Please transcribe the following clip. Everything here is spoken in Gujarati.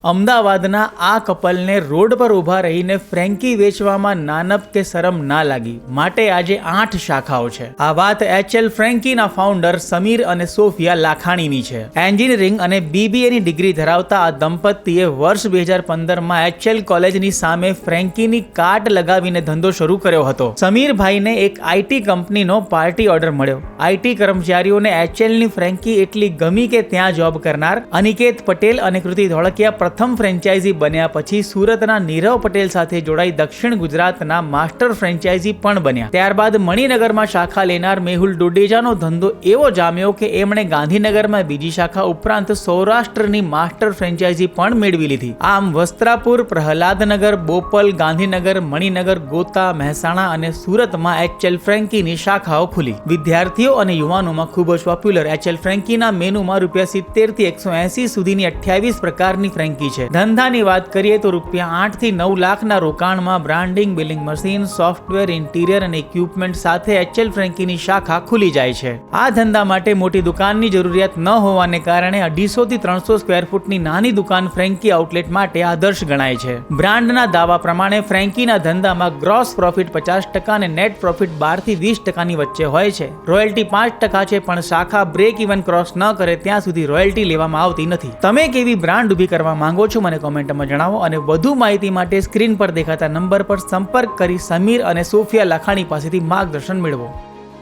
અમદાવાદના આ કપલને રોડ પર ઊભા રહીને ફ્રેન્કી વેચવામાં નાનપ કે શરમ ના લાગી, માટે આજે 8 શાખાઓ છે. આ વાત એચએલ ફ્રેન્કીના ફાઉન્ડર સમીર અને સોફિયા લાખાણીની છે. એન્જિનિયરિંગ અને બીબીએની ડિગ્રી ધરાવતા આ દંપતીએ વર્ષ 2015માં એચએલ કોલેજની સામે ફ્રેન્કીની કાર્ટ લગાવીને ધંધો શરૂ કર્યો હતો. સમીરભાઈને એક આઈટી કંપનીનો પાર્ટી ઓર્ડર મળ્યો. આઈટી કર્મચારીઓને એચએલની ફ્રેન્કી એટલી ગમી કે ત્યાં જોબ કરનાર અનિકેત પટેલ અને કૃતિ ધોળકિયા પ્રથમ ફ્રેન્ચાઇઝી બન્યા પછી સુરતના નીરવ પટેલ સાથે જોડાઈ દક્ષિણ ગુજરાતના માસ્ટર ફ્રેન્ચાઇઝી પણ બન્યા. ત્યારબાદ મણિનગરમાં શાખા લેનાર મેહુલ ડોડેજાનો ધંધો એવો જામ્યો કે એમણે ગાંધીનગરમાં બીજી શાખા ઉપરાંત સૌરાષ્ટ્રની માસ્ટર ફ્રેન્ચાઇઝી પણ મેળવી લીધી. આમ વસ્ત્રાપુર, પ્રહલાદનગર, બોપલ, ગાંધીનગર, મણિનગર, ગોતા, મહેસાણા અને સુરતમાં એચએલ ફ્રેન્કીની શાખાઓ ખુલી. વિદ્યાર્થીઓ અને યુવાનોમાં ખૂબ જ પોપ્યુલર એચએલ ફ્રેન્કીના મેનુમાં ₹70 થી 180 સુધીની 28 પ્રકારની ફ્રેન્કી છે. ધંધાની વાત કરીએ તો ₹8 થી 9 લાખના રોકાણમાં branding, billing machine, software, interior અને ઇક્વિપમેન્ટ સાથે એચએલ ફ્રેન્કીની શાખા ખુલી જાય છે. આ ધંધા માટે મોટી દુકાનની જરૂરિયાત ન હોવાને કારણે 250 થી 300 સ્ક્વેર ફૂટની નાની દુકાન ફ્રેન્કી આઉટલેટ માટે આદર્શ ગણાય છે. બ્રાન્ડના દાવા પ્રમાણે ફ્રેન્કીના ધંધામાં ગ્રોસ પ્રોફિટ 50% અને નેટ પ્રોફિટ 12 થી 20% વચ્ચે હોય છે. રોયલ્ટી 5% છે, પણ શાખા બ્રેક ઇવન ક્રોસ ન કરે ત્યાં સુધી રોયલ્ટી લેવામાં આવતી નથી. તમે કેવી બ્રાન્ડ ઊભી કરવા માંગો છો મને કોમેન્ટમાં જણાવો, અને વધુ માહિતી માટે સ્ક્રીન પર દેખાતા નંબર પર સંપર્ક કરી સમીર અને સોફિયા લાખાણી પાસેથી માર્ગદર્શન મેળવો.